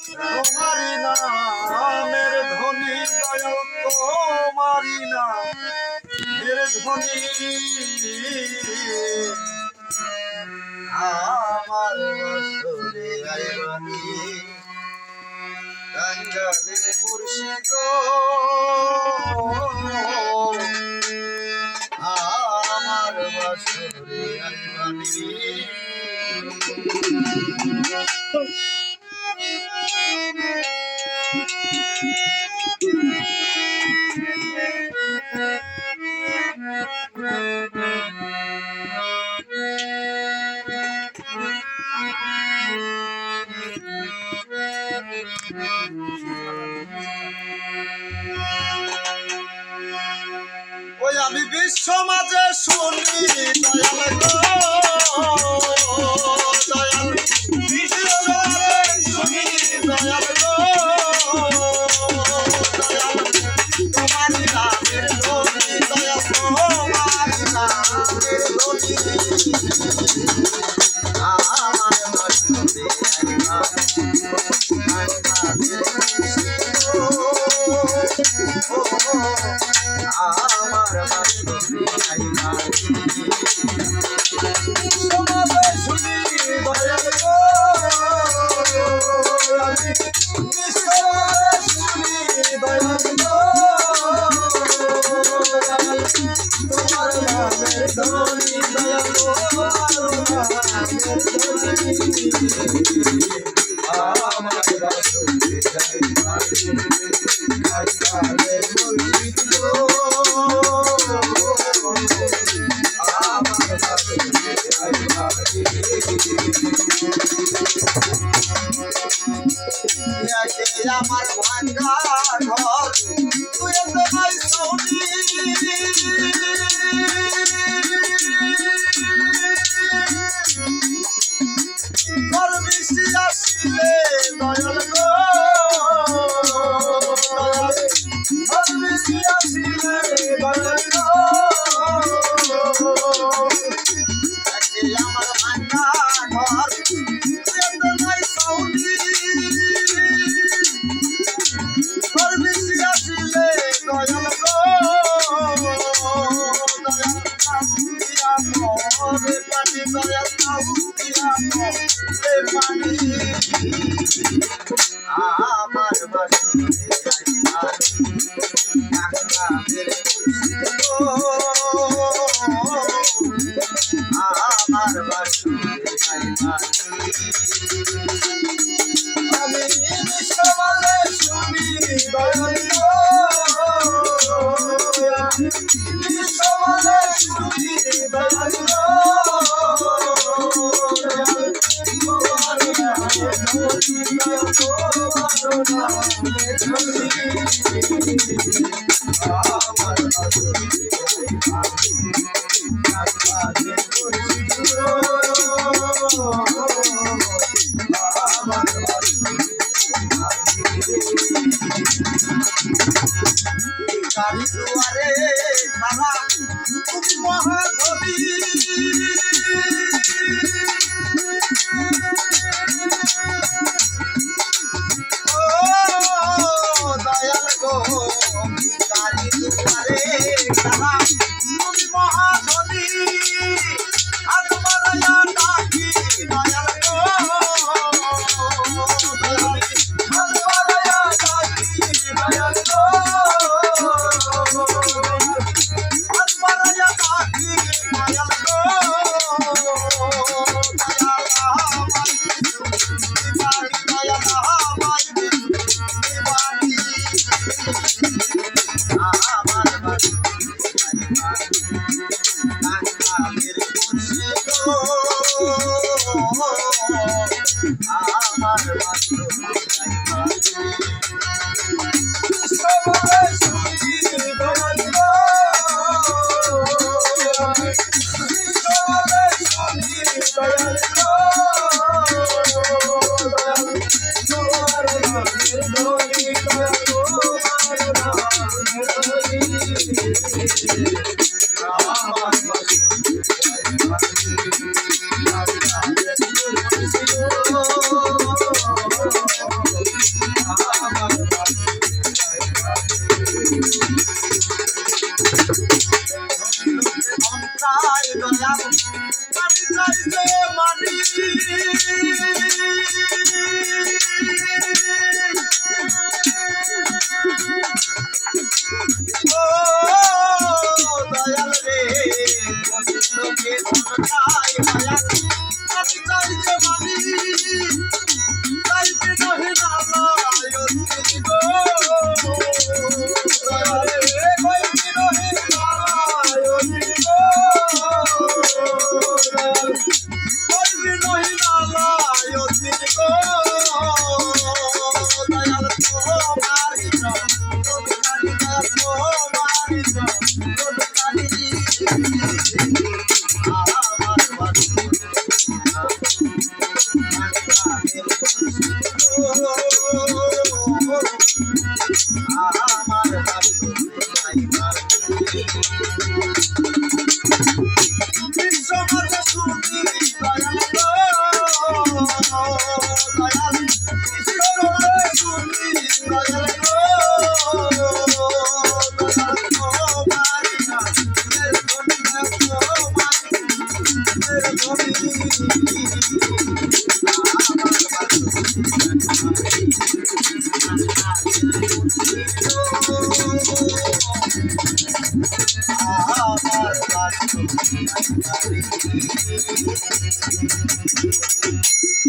তোমারি নামের ধ্বনি দয়াল তোমারি নামের ধ্বনি আমার বছরে আইবানি কাঙ্গালের মুর্শিদ আমার বছরে আইবানি ওই আমি বিশ্ব মাঝে শুনি দয়াল গো দয়াল বিশ্ব মাঝে শুনি দয়াল গো দয়াল তোমারি নামের ধ্বনি দয়াল তোমারি নামের ধ্বনি আমার বছরে আমার সমাবে শুনি দয়াল গো আমি শুনি দয়াল গো তোমার নামের ধ্বনি দয়াল গো নামের ধ্বনি আমার আমার ভাঙ্গা ঘর তুই ভাই সৌনি ঘর বৃষ্টি আসিলে দয়াল গো ঘর বৃষ্টি আসিলে দয়াল গো আমার ভাঙ্গা ঘর তুই ভাই সৌনি দয়াল গো দয়াল রে পানি দয়াল রে পানি আমার আমার আমি সবালে শুনি দয়াল গো সবালে শুনি দয়াল গো গাড়ি দুয়ারে খানা তুমি মহাধবী ও দয়াল গো গাড়ি দুয়ারে খানা তুমি মহাধবী হাত বাড়াইয়া ডাকি দয়াল গো হাত বাড়াইয়া ডাকি দয়াল গো আমার